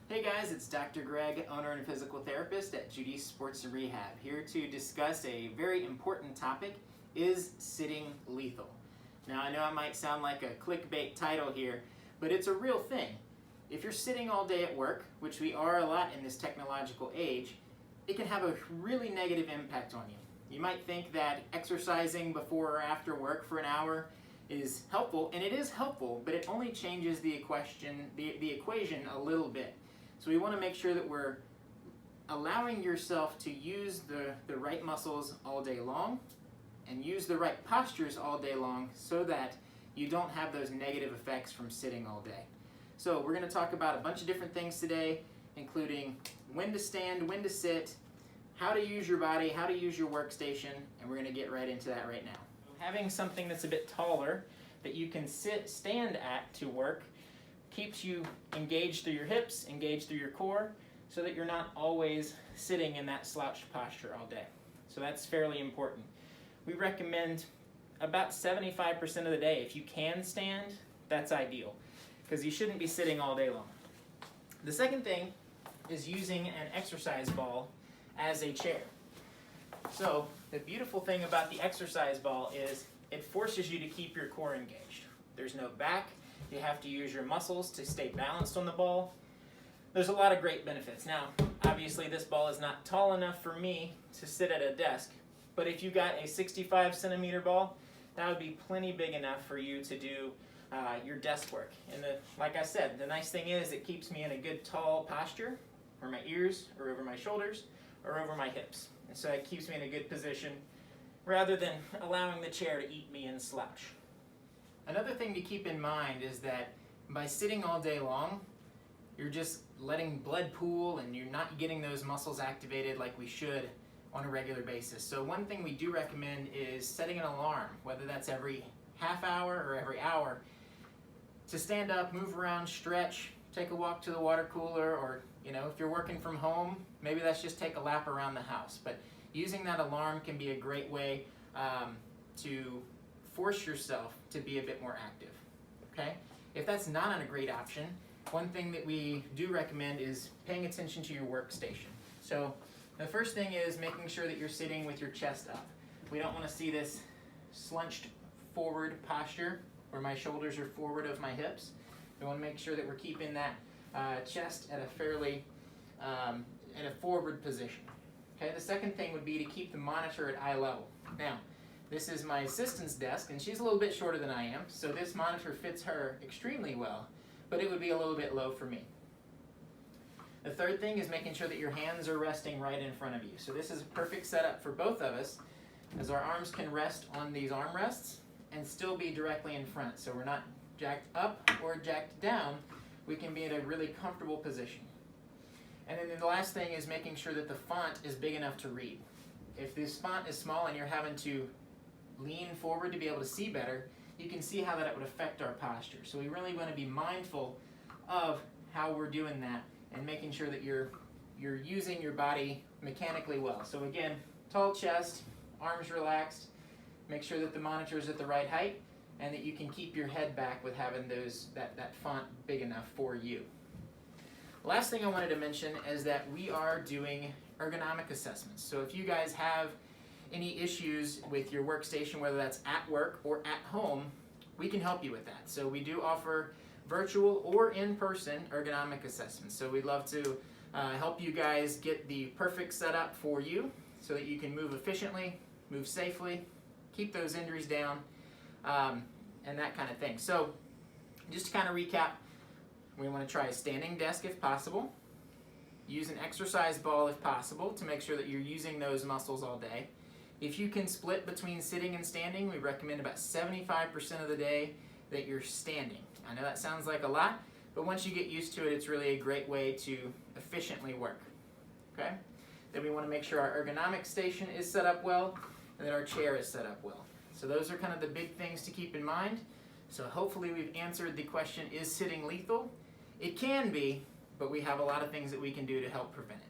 Hey guys, it's Dr. Greg, owner and physical therapist at Judice Sports and Rehab, here to discuss a very important topic: is sitting lethal? Now I know I might sound like a clickbait title here, but it's a real thing. If you're sitting all day at work, which we are a lot in this technological age, it can have a really negative impact on you. You might think that exercising before or after work for an hour is helpful, and it is helpful, but it only changes the equation a little bit. So we want to make sure that we're allowing yourself to use the right muscles all day long and use the right postures all day long so that you don't have those negative effects from sitting all day. So we're going to talk about a bunch of different things today, including when to stand, when to sit, how to use your body, how to use your workstation, and we're going to get right into that right now. Having something that's a bit taller that you can stand at to work keeps you engaged through your hips, engaged through your core, so that you're not always sitting in that slouched posture all day. So that's fairly important. We recommend about 75% of the day. If you can stand, that's ideal, because you shouldn't be sitting all day long. The second thing is using an exercise ball as a chair. So the beautiful thing about the exercise ball is it forces you to keep your core engaged. There's no back. You have to use your muscles to stay balanced on the ball. There's a lot of great benefits. Now, obviously this ball is not tall enough for me to sit at a desk, but if you got a 65 centimeter ball, that would be plenty big enough for you to do your desk work. And like I said, the nice thing is it keeps me in a good tall posture where my ears are over my shoulders or over my hips. And so it keeps me in a good position rather than allowing the chair to eat me and slouch. Another thing to keep in mind is that by sitting all day long, you're just letting blood pool and you're not getting those muscles activated like we should on a regular basis. So one thing we do recommend is setting an alarm, whether that's every half hour or every hour, to stand up, move around, stretch, take a walk to the water cooler, or if you're working from home, maybe let's just take a lap around the house. But using that alarm can be a great way to force yourself to be a bit more active, okay? If that's not a great option, one thing that we do recommend is paying attention to your workstation. So the first thing is making sure that you're sitting with your chest up. We don't want to see this slunched forward posture where my shoulders are forward of my hips. We want to make sure that we're keeping that chest at a fairly at a forward position. Okay, the second thing would be to keep the monitor at eye level. Now, this is my assistant's desk, and she's a little bit shorter than I am, so this monitor fits her extremely well, but it would be a little bit low for me. The third thing is making sure that your hands are resting right in front of you. So this is a perfect setup for both of us, as our arms can rest on these armrests and still be directly in front. So we're not jacked up or jacked down. We can be in a really comfortable position. And then the last thing is making sure that the font is big enough to read. If this font is small and you're having to lean forward to be able to see better, you can see how that would affect our posture. So we really want to be mindful of how we're doing that and making sure that you're using your body mechanically well. So again, tall chest, arms relaxed, make sure that the monitor is at the right height, and that you can keep your head back with having that font big enough for you. Last thing I wanted to mention is that we are doing ergonomic assessments. So if you guys have any issues with your workstation, whether that's at work or at home, we can help you with that. So we do offer virtual or in-person ergonomic assessments. So we'd love to help you guys get the perfect setup for you so that you can move efficiently, move safely, keep those injuries down, and that kind of thing. So just to kind of recap, we want to try a standing desk if possible. Use an exercise ball if possible to make sure that you're using those muscles all day. If you can split between sitting and standing, we recommend about 75% of the day that you're standing. I know that sounds like a lot, but once you get used to it, it's really a great way to efficiently work. Okay? Then we want to make sure our ergonomic station is set up well and that our chair is set up well. So those are kind of the big things to keep in mind. So hopefully we've answered the question, is sitting lethal? It can be, but we have a lot of things that we can do to help prevent it.